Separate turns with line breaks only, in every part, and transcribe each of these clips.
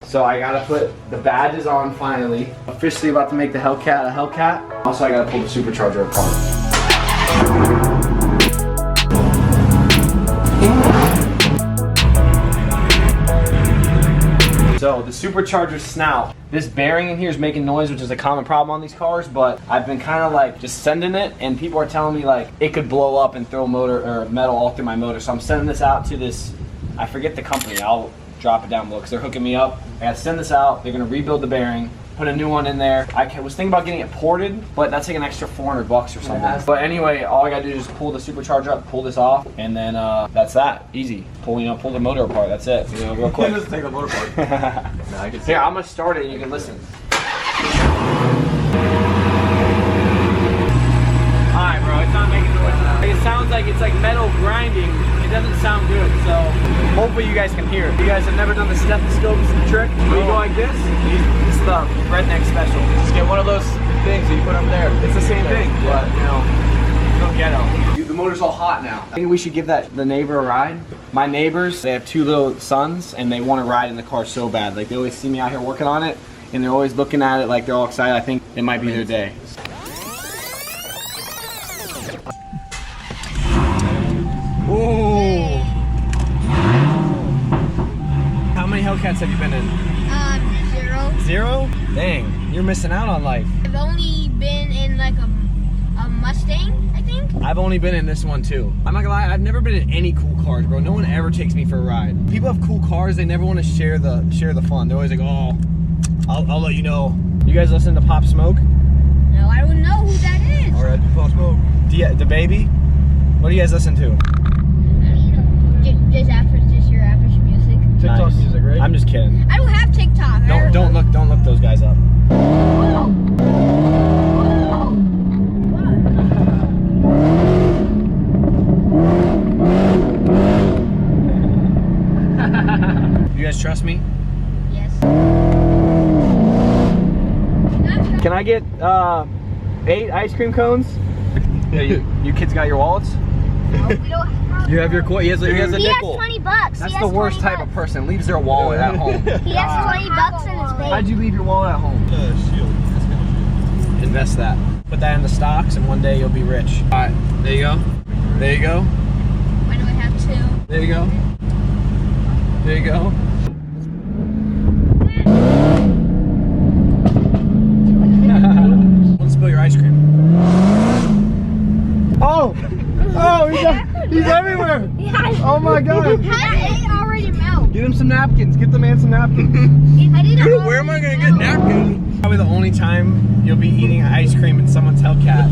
So I gotta put the badges on finally. Officially about to make the Hellcat a Hellcat. Also, I gotta pull the Supercharger apart. So the Supercharger snout, this bearing in here is making noise, which is a common problem on these cars, but I've been kind of like just sending it, and people are telling me like it could blow up and throw motor or metal all through my motor. So I'm sending this out to this, I forget the company, I'll drop it down below because they're hooking me up. I gotta send this out, they're gonna rebuild the bearing, put a new one in there. I was thinking about getting it ported, but that's like an extra $400 or something. Yeah. But anyway, all I gotta do is just pull the Supercharger up, pull this off, and then that's that. Easy. Pull the motor apart. That's it. You know, real quick.
Just take the motor apart.
No, I can see. Here, I'm gonna start it and you can listen. Alright, bro, it's not making noise now. It sounds like it's like metal grinding. It doesn't sound good, so hopefully you guys can hear it. You guys have never done the stethoscope trick where you go like this? This is the redneck special.
Just get one of those things and you put them there.
It's the same thing, but you know, don't ghetto. The motor's all hot now. I think we should give the neighbor a ride. My neighbors, they have 2 little sons and they want to ride in the car so bad. Like they always see me out here working on it and they're always looking at it like they're all excited. I think it might be their day. Ooh. How many Hellcats have you been in?
0.
0? Dang, you're missing out on life.
I've only been in like a Mustang, I think.
I've only been in this one too. I'm not gonna lie, I've never been in any cool cars, bro. No one ever takes me for a ride. People have cool cars, they never want to share the fun. They're always like, oh, I'll let you know. You guys listen to Pop Smoke?
No, I don't know who that is.
Alright, Pop Smoke.
The Baby? What do you guys listen to?
Just your average music.
TikTok music, right?
I'm just kidding.
I don't have TikTok.
Don't look those guys up. You guys trust me?
Yes.
Can I get 8 ice cream cones? Yeah, you kids got your wallets?
No, we don't have.
You have your coin. He has a nickel.
He has $20.
That's the worst type of person. Leaves their wallet at home.
He has $20 in his bank.
How'd you leave your wallet at home?
Shield.
Invest that. Put that in the stocks and one day you'll be rich. Alright, there you go. There you go.
Why do I have 2?
There you go. There you go. Don't spill your ice cream. Oh! Oh, he's everywhere! Oh my god!
How did it already melt?
Get him some napkins. Get the man some napkins.
Dude, where am I gonna get napkins?
Probably the only time you'll be eating ice cream in someone's Hellcat.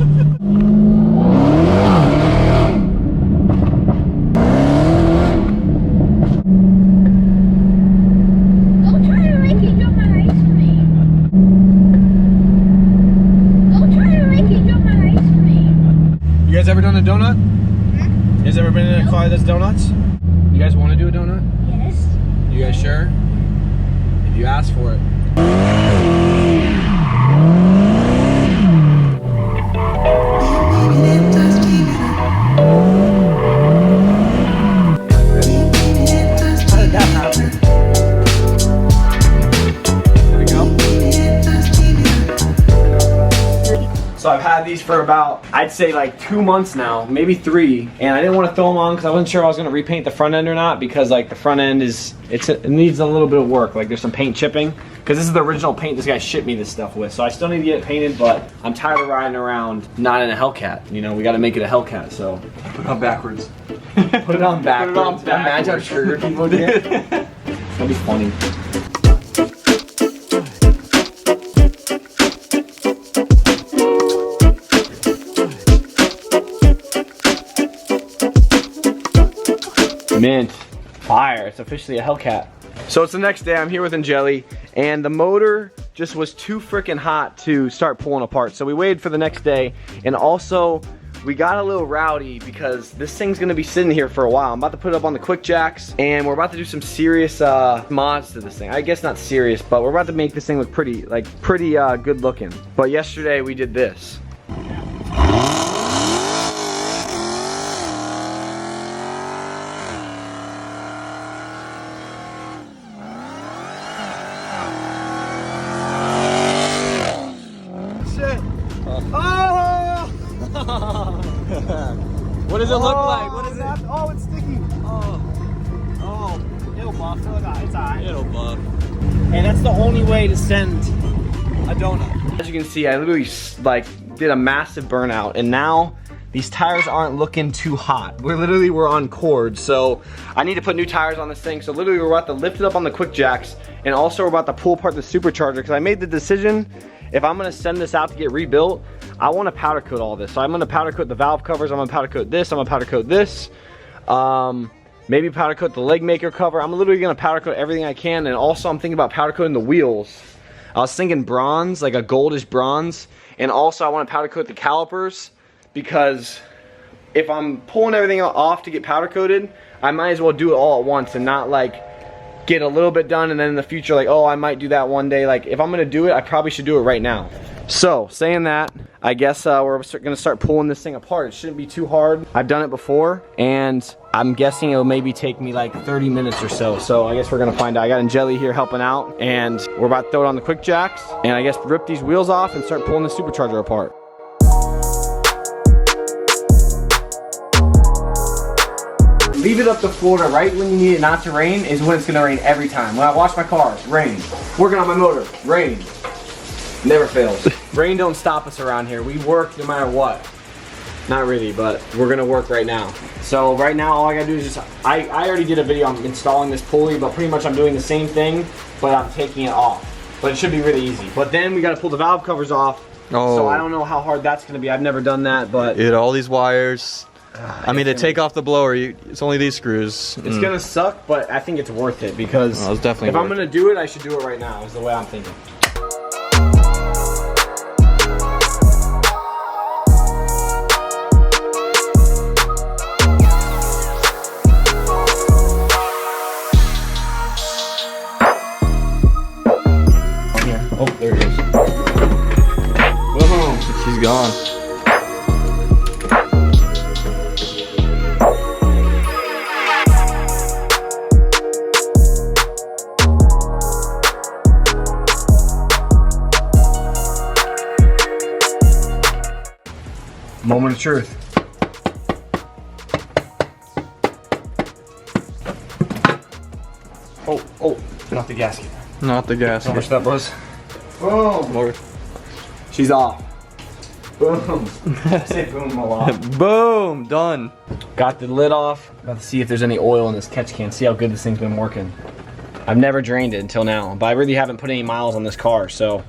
Don't try to make me drop my ice cream. Don't try to make me drop my ice cream.
You guys ever done a donut? You guys ever been in a car that's donuts? You guys want to do a donut?
Yes.
You guys sure? If you ask for it. How did that happen? There we go. So I've had these for about, I'd say like 2 months now, maybe 3, and I didn't want to throw them on because I wasn't sure I was going to repaint the front end or not, because like the front end is, it needs a little bit of work. Like there's some paint chipping, because this is the original paint this guy shipped me this stuff with, so I still need to get it painted, but I'm tired of riding around not in a Hellcat. You know, we got to make it a Hellcat, so.
Put it on backwards.
Put it on backwards. Imagine how trigger people get. That'd be funny. Mint. Fire. It's officially a Hellcat. So it's the next day. I'm here with Angeli, and the motor just was too freaking hot to start pulling apart. So we waited for the next day, and also we got a little rowdy because this thing's gonna be sitting here for a while. I'm about to put it up on the quick jacks, and we're about to do some serious mods to this thing. I guess not serious, but we're about to make this thing look pretty good looking. But yesterday we did this.
does it look like? What is it?
Oh, it's sticky. Oh, it'll buff. It's alright.
It'll buff.
And that's the only way to send a donut. As you can see, I literally like did a massive burnout, and now these tires aren't looking too hot. We're on cord, so I need to put new tires on this thing. So literally we're about to lift it up on the quick jacks, and also we're about to pull apart the supercharger, because I made the decision, if I'm gonna send this out to get rebuilt, I wanna powder coat all this. So I'm gonna powder coat the valve covers, I'm gonna powder coat this, I'm gonna powder coat this. Maybe powder coat the leg maker cover. I'm literally gonna powder coat everything I can, and also I'm thinking about powder coating the wheels. I was thinking bronze, like a goldish bronze, and also I wanna powder coat the calipers, because if I'm pulling everything off to get powder coated, I might as well do it all at once and not like get a little bit done and then in the future like, oh, I might do that one day. Like if I'm gonna do it, I probably should do it right now. So saying that, I guess we're gonna start pulling this thing apart. It shouldn't be too hard. I've done it before, and I'm guessing it'll maybe take me like 30 minutes or so. So I guess we're gonna find out. I got Angeli here helping out, and we're about to throw it on the quick jacks, and I guess rip these wheels off and start pulling the supercharger apart. Leave it up to Florida right when you need it not to rain is when it's gonna rain every time. When I wash my car, rain. Working on my motor, rain. Never fails. Rain don't stop us around here. We work no matter what. Not really, but we're gonna work right now. So right now all I gotta do is just, I already did a video on installing this pulley, but pretty much I'm doing the same thing, but I'm taking it off. But it should be really easy. But then we gotta pull the valve covers off.
Oh.
So I don't know how hard that's gonna be. I've never done that, but
All these wires. I mean, to take off the blower, it's only these screws.
It's gonna suck, but I think it's worth it, because
it's definitely
if I'm gonna do it, I should do it right now, is the way I'm thinking. Oh, there it is. Boom.
She's gone.
Moment of truth. Oh, not the gasket.
Not the gas.
How much that was? Boom.
More.
She's off. Boom. I say boom a lot.
Boom. Done.
Got the lid off. About to see if there's any oil in this catch can. See how good this thing's been working. I've never drained it until now, but I really haven't put any miles on this car, so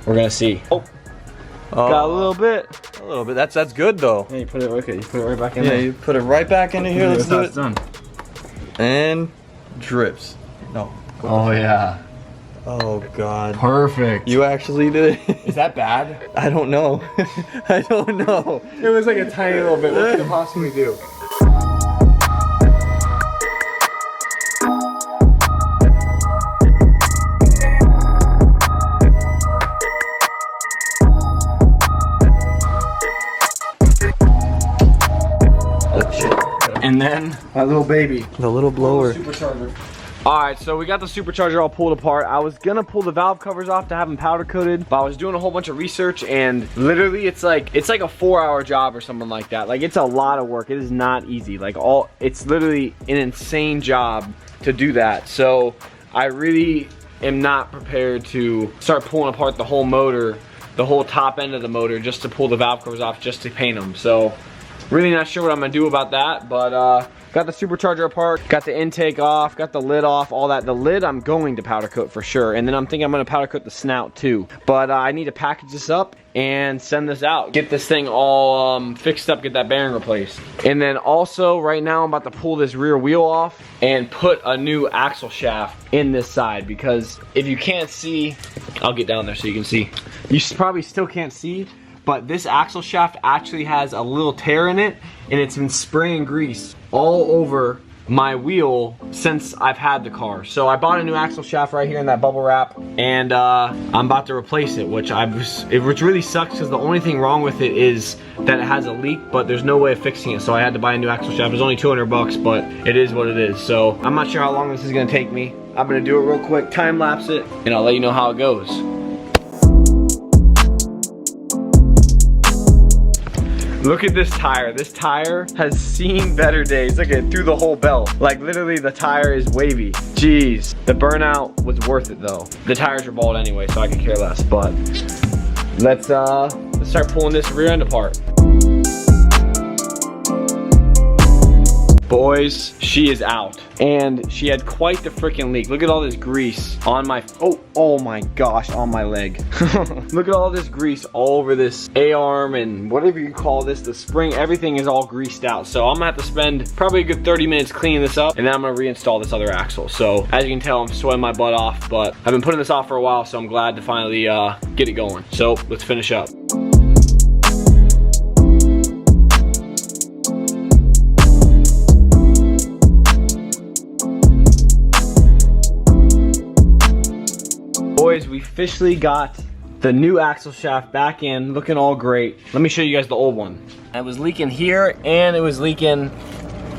we're gonna see. Oh. Got a little bit.
A little bit. That's good though.
Yeah, you put it. Okay, you put it right back in there.
Yeah, you put it right back into here. Let's do it.
Done.
And drips. No.
Oh yeah.
Oh god.
Perfect.
You actually did it.
Is that bad?
I don't know. I don't know.
It was like a tiny little bit. What could it possibly do? And then my little baby,
The little blower.
Supercharger. All right, so we got the supercharger all pulled apart. I was gonna pull the valve covers off to have them powder coated, but I was doing a whole bunch of research, and literally it's like a 4-hour job or something like that. Like, it's a lot of work. It is not easy. Like, it's literally an insane job to do that. So I really am not prepared to start pulling apart the whole motor, the whole top end of the motor, just to pull the valve covers off, just to paint them. So really not sure what I'm gonna do about that, but got the supercharger apart, got the intake off, got the lid off, all that. The lid I'm going to powder coat for sure, and then I'm thinking I'm gonna powder coat the snout too. But I need to package this up and send this out. Get this thing all fixed up, get that bearing replaced. And then also right now I'm about to pull this rear wheel off and put a new axle shaft in this side, because if you can't see, I'll get down there so you can see. You probably still can't see, but this axle shaft actually has a little tear in it, and it's been spraying grease all over my wheel since I've had the car. So I bought a new axle shaft right here in that bubble wrap, and I'm about to replace it, which really sucks, because the only thing wrong with it is that it has a leak, but there's no way of fixing it. So I had to buy a new axle shaft. It was only 200 bucks, but it is what it is. So I'm not sure how long this is gonna take me. I'm gonna do it real quick, time lapse it, and I'll let you know how it goes. Look at this tire. This tire has seen better days. Look at it, through the whole belt. Like literally the tire is wavy. Jeez. The burnout was worth it though. The tires are bald anyway, so I could care less, but let's start pulling this rear end apart. Boys, she is out. And she had quite the freaking leak. Look at all this grease on my, oh my gosh, on my leg. Look at all this grease all over this A-arm and whatever you call this, the spring, everything is all greased out. So I'm gonna have to spend probably a good 30 minutes cleaning this up, and then I'm gonna reinstall this other axle. So as you can tell, I'm sweating my butt off, but I've been putting this off for a while, so I'm glad to finally get it going. So let's finish up. Boys, we officially got the new axle shaft back in, looking all great. Let me show you guys the old one. It was leaking here and it was leaking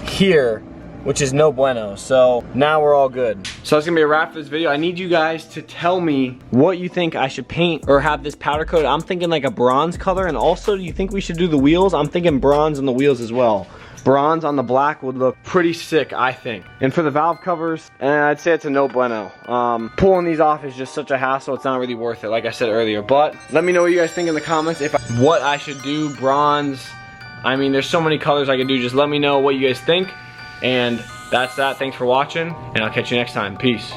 here, which is no bueno. So now we're all good. So that's gonna be a wrap for this video. I need you guys to tell me what you think I should paint or have this powder coated. I'm thinking like a bronze color, and also do you think we should do the wheels? I'm thinking bronze on the wheels as well. Bronze on the black would look pretty sick, I think. And for the valve covers, I'd say it's a no bueno. Pulling these off is just such a hassle, it's not really worth it, like I said earlier. But let me know what you guys think in the comments, what I should do, bronze. I mean, there's so many colors I could do. Just let me know what you guys think. And that's that. Thanks for watching, and I'll catch you next time. Peace.